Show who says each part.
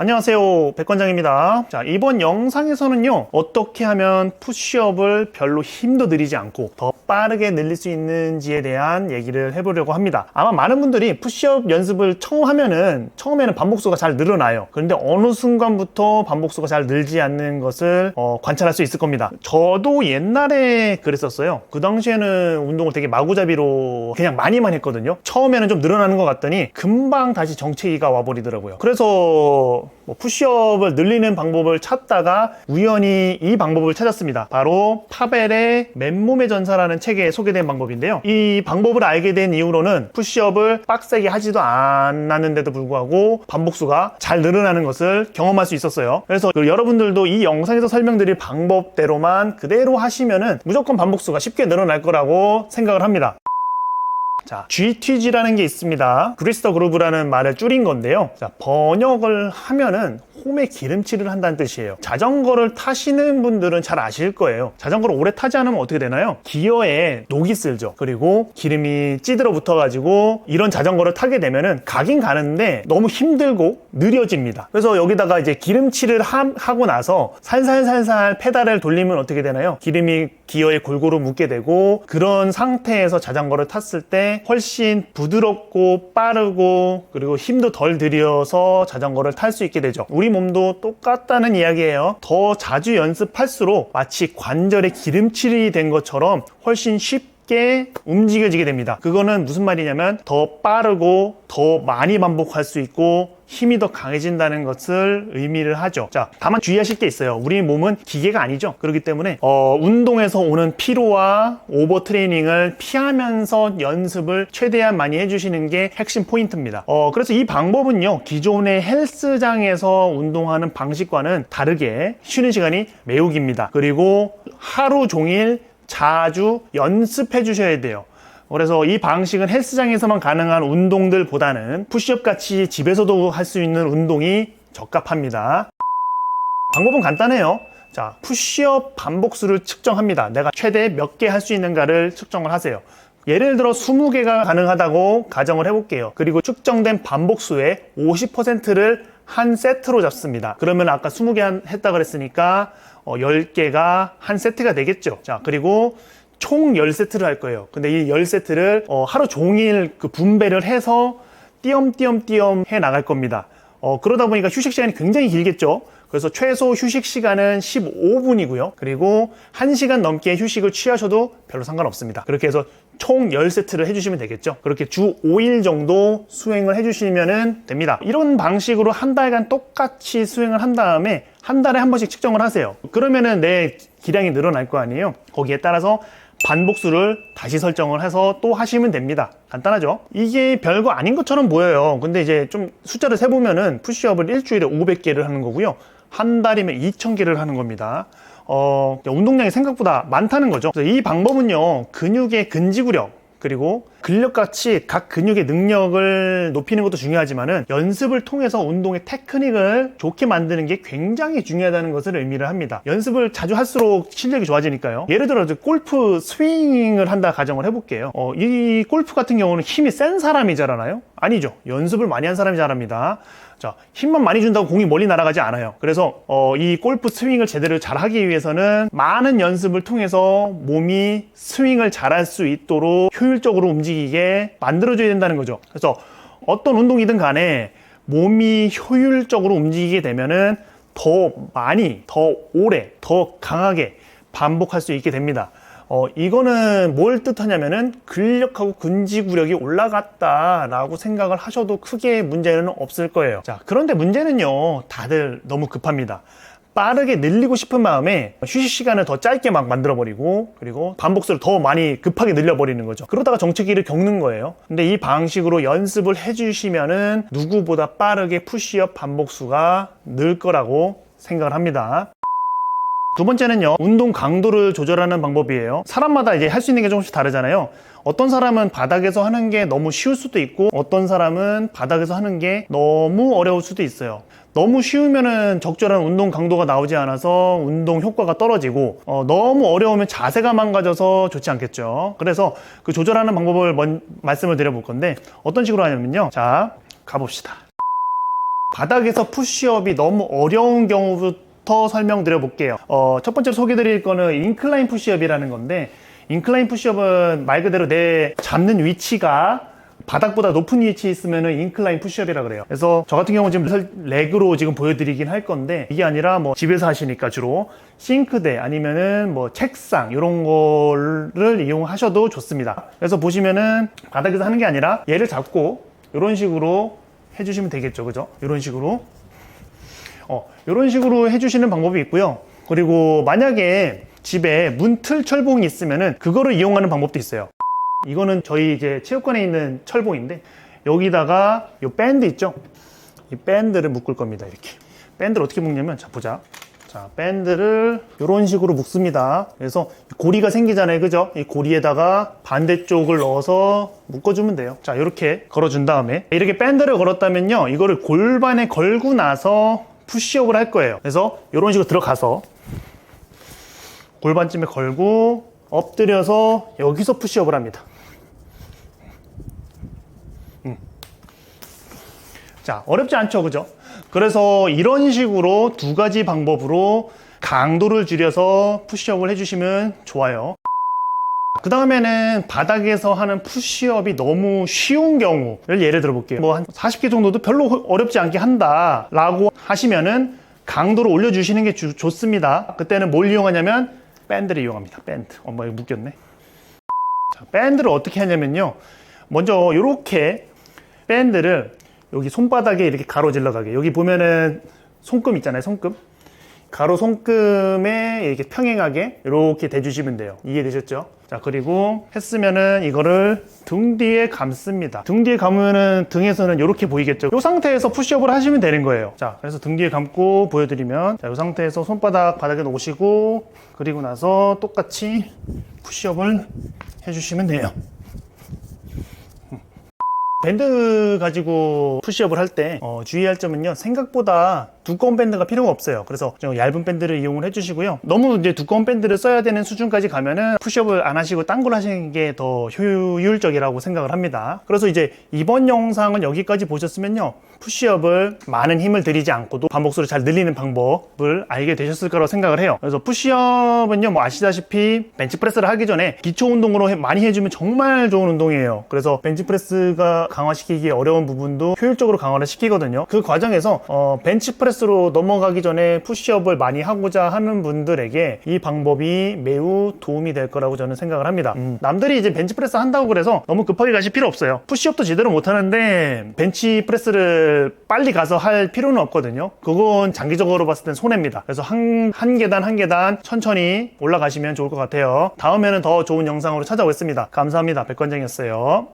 Speaker 1: 안녕하세요, 백관장입니다. 자, 이번 영상에서는요, 어떻게 하면 푸시업을 별로 힘도 들이지 않고 더 빠르게 늘릴 수 있는지에 대한 얘기를 해보려고 합니다. 아마 많은 분들이 푸시업 연습을 처음에는 반복수가 잘 늘어나요. 그런데 어느 순간부터 반복수가 잘 늘지 않는 것을 관찰할 수 있을 겁니다. 저도 옛날에 그랬었어요. 그 당시에는 운동을 되게 마구잡이로 그냥 많이만 했거든요. 처음에는 좀 늘어나는 것 같더니 금방 다시 정체기가 와버리더라고요. 그래서 푸시업을 늘리는 방법을 찾다가 우연히 이 방법을 찾았습니다. 바로 파벨의 맨몸의 전사라는 책에 소개된 방법인데요. 이 방법을 알게 된 이후로는 푸시업을 빡세게 하지도 않았는데도 불구하고 반복수가 잘 늘어나는 것을 경험할 수 있었어요. 그래서 여러분들도 이 영상에서 설명드릴 방법대로만 그대로 하시면은 무조건 반복수가 쉽게 늘어날 거라고 생각을 합니다. 자, GTG라는 게 있습니다. 그리스터 그루브라는 말을 줄인 건데요. 자, 번역을 하면은 홈에 기름칠을 한다는 뜻이에요. 자전거를 타시는 분들은 잘 아실 거예요. 자전거를 오래 타지 않으면 어떻게 되나요? 기어에 녹이 쓸죠. 그리고 기름이 찌들어 붙어가지고 이런 자전거를 타게 되면은 가긴 가는데 너무 힘들고 느려집니다. 그래서 여기다가 이제 기름칠을 하고 나서 살살살살 페달을 돌리면 어떻게 되나요? 기름이 기어에 골고루 묻게 되고 그런 상태에서 자전거를 탔을 때 훨씬 부드럽고 빠르고 그리고 힘도 덜 들여서 자전거를 탈 수 있게 되죠. 우리 몸도 똑같다는 이야기예요. 더 자주 연습할수록 마치 관절에 기름칠이 된 것처럼 훨씬 쉽게 움직여지게 됩니다. 그거는 무슨 말이냐면 더 빠르고 더 많이 반복할 수 있고 힘이 더 강해진다는 것을 의미를 하죠. 자, 다만 주의하실 게 있어요. 우리 몸은 기계가 아니죠. 그렇기 때문에 운동에서 오는 피로와 오버 트레이닝을 피하면서 연습을 최대한 많이 해주시는 게 핵심 포인트입니다. 그래서 이 방법은요, 기존의 헬스장에서 운동하는 방식과는 다르게 쉬는 시간이 매우 깁니다. 그리고 하루 종일 자주 연습해 주셔야 돼요. 그래서 이 방식은 헬스장에서만 가능한 운동들보다는 푸시업 같이 집에서도 할 수 있는 운동이 적합합니다. 방법은 간단해요. 자, 푸시업 반복수를 측정합니다. 내가 최대 몇 개 할 수 있는가를 측정을 하세요. 예를 들어 20개가 가능하다고 가정을 해볼게요. 그리고 측정된 반복수의 50%를 한 세트로 잡습니다. 그러면 아까 20개 했다 그랬으니까 10개가 한 세트가 되겠죠. 자, 그리고 총 10세트를 할 거예요. 근데 이 10세트를 하루 종일 그 분배를 해서 띄엄띄엄 해 나갈 겁니다. 그러다 보니까 휴식 시간이 굉장히 길겠죠. 그래서 최소 휴식 시간은 15분이고요. 그리고 1시간 넘게 휴식을 취하셔도 별로 상관없습니다. 그렇게 해서 총 10세트를 해주시면 되겠죠. 그렇게 주 5일 정도 수행을 해주시면 됩니다. 이런 방식으로 한 달간 똑같이 수행을 한 다음에 한 달에 한 번씩 측정을 하세요. 그러면은 내 기량이 늘어날 거 아니에요. 거기에 따라서 반복수를 다시 설정을 해서 또 하시면 됩니다. 간단하죠? 이게 별거 아닌 것처럼 보여요. 근데 이제 좀 숫자를 세보면은 푸시업을 일주일에 500개를 하는 거고요. 한 달이면 2000개를 하는 겁니다. 운동량이 생각보다 많다는 거죠. 그래서 이 방법은요, 근육의 근지구력 그리고 근력같이 각 근육의 능력을 높이는 것도 중요하지만은 연습을 통해서 운동의 테크닉을 좋게 만드는 게 굉장히 중요하다는 것을 의미를 합니다. 연습을 자주 할수록 실력이 좋아지니까요. 예를 들어 골프 스윙을 한다 가정을 해볼게요. 이 골프 같은 경우는 힘이 센 사람이 잘하나요? 아니죠. 연습을 많이 한 사람이 잘합니다. 자, 힘만 많이 준다고 공이 멀리 날아가지 않아요. 그래서 이 골프 스윙을 제대로 잘 하기 위해서는 많은 연습을 통해서 몸이 스윙을 잘할 수 있도록 효율적으로 움직이게 만들어줘야 된다는 거죠. 그래서 어떤 운동이든 간에 몸이 효율적으로 움직이게 되면은 더 많이, 더 오래, 더 강하게 반복할 수 있게 됩니다. 이거는 뭘 뜻하냐면은 근력하고 근지구력이 올라갔다라고 생각을 하셔도 크게 문제는 없을 거예요. 자, 그런데 문제는요, 다들 너무 급합니다. 빠르게 늘리고 싶은 마음에 휴식 시간을 더 짧게 막 만들어버리고 그리고 반복수를 더 많이 급하게 늘려버리는 거죠. 그러다가 정체기를 겪는 거예요. 근데 이 방식으로 연습을 해주시면은 누구보다 빠르게 푸시업 반복수가 늘 거라고 생각을 합니다. 두 번째는요, 운동 강도를 조절하는 방법이에요. 사람마다 이제 할 수 있는 게 조금씩 다르잖아요. 어떤 사람은 바닥에서 하는 게 너무 쉬울 수도 있고 어떤 사람은 바닥에서 하는 게 너무 어려울 수도 있어요. 너무 쉬우면은 적절한 운동 강도가 나오지 않아서 운동 효과가 떨어지고 너무 어려우면 자세가 망가져서 좋지 않겠죠. 그래서 그 조절하는 방법을 말씀을 드려볼 건데 어떤 식으로 하냐면요, 자, 가봅시다. 바닥에서 푸시업이 너무 어려운 경우부터 설명드려 볼게요. 첫 번째로 소개드릴 거는 인클라인 푸시업이라는 건데, 인클라인 푸시업은 말 그대로 내 잡는 위치가 바닥보다 높은 위치에 있으면 인클라인 푸시업이라 그래요. 그래서 저 같은 경우는 지금 레그로 지금 보여드리긴 할 건데, 이게 아니라 뭐 집에서 하시니까 주로 싱크대 아니면은 뭐 책상 이런 거를 이용하셔도 좋습니다. 그래서 보시면은 바닥에서 하는 게 아니라 얘를 잡고 이런 식으로 해주시면 되겠죠, 그죠? 이런 식으로 이런 식으로 해주시는 방법이 있고요. 그리고 만약에 집에 문틀 철봉이 있으면은 그거를 이용하는 방법도 있어요. 이거는 저희 이제 체육관에 있는 철봉인데, 여기다가 이 밴드 있죠? 이 밴드를 묶을 겁니다. 이렇게 밴드를 어떻게 묶냐면, 자 보자. 자, 밴드를 이런 식으로 묶습니다. 그래서 고리가 생기잖아요, 그죠? 이 고리에다가 반대쪽을 넣어서 묶어주면 돼요. 자, 이렇게 걸어준 다음에 이렇게 밴드를 걸었다면요, 이거를 골반에 걸고 나서 푸시업을 할 거예요. 그래서 이런 식으로 들어가서 골반쯤에 걸고 엎드려서 여기서 푸시업을 합니다. 자, 어렵지 않죠, 그죠? 그래서 이런 식으로 두 가지 방법으로 강도를 줄여서 푸시업을 해주시면 좋아요. 그 다음에는 바닥에서 하는 푸시업이 너무 쉬운 경우를 예를 들어 볼게요. 뭐 한 40개 정도도 별로 어렵지 않게 한다 라고 하시면은 강도를 올려주시는 게 좋습니다. 그때는 뭘 이용하냐면 밴드를 이용합니다. 밴드. 엄마 이거 묶였네. 자, 밴드를 어떻게 하냐면요, 먼저 이렇게 밴드를 여기 손바닥에 이렇게 가로질러 가게, 여기 보면은 손금 있잖아요, 손금. 가로 손금에 이렇게 평행하게 이렇게 대주시면 돼요. 이해되셨죠? 자, 그리고 했으면은 이거를 등 뒤에 감습니다. 등 뒤에 감으면은 등에서는 이렇게 보이겠죠? 이 상태에서 푸시업을 하시면 되는 거예요. 자, 그래서 등 뒤에 감고 보여드리면, 자, 이 상태에서 손바닥 바닥에 놓으시고, 그리고 나서 똑같이 푸시업을 해주시면 돼요. 밴드 가지고 푸시업을 할 때 주의할 점은요, 생각보다 두꺼운 밴드가 필요가 없어요. 그래서 좀 얇은 밴드를 이용을 해주시고요. 너무 이제 두꺼운 밴드를 써야 되는 수준까지 가면은 푸시업을 안 하시고 딴 걸 하시는 게 더 효율적이라고 생각을 합니다. 그래서 이제 이번 영상은 여기까지 보셨으면요, 푸시업을 많은 힘을 들이지 않고도 반복수를 잘 늘리는 방법을 알게 되셨을 거라고 생각을 해요. 그래서 푸시업은요, 뭐 아시다시피 벤치프레스를 하기 전에 기초 운동으로 많이 해주면 정말 좋은 운동이에요. 그래서 벤치프레스가 강화시키기 어려운 부분도 효율적으로 강화를 시키거든요. 그 과정에서 벤치프레스로 넘어가기 전에 푸시업을 많이 하고자 하는 분들에게 이 방법이 매우 도움이 될 거라고 저는 생각을 합니다. 남들이 이제 벤치프레스 한다고 그래서 너무 급하게 가실 필요 없어요. 푸시업도 제대로 못하는데 벤치프레스를 빨리 가서 할 필요는 없거든요. 그건 장기적으로 봤을 땐 손해입니다. 그래서 한 계단 한 계단 천천히 올라가시면 좋을 것 같아요. 다음에는 더 좋은 영상으로 찾아오겠습니다. 감사합니다. 백관장이었어요.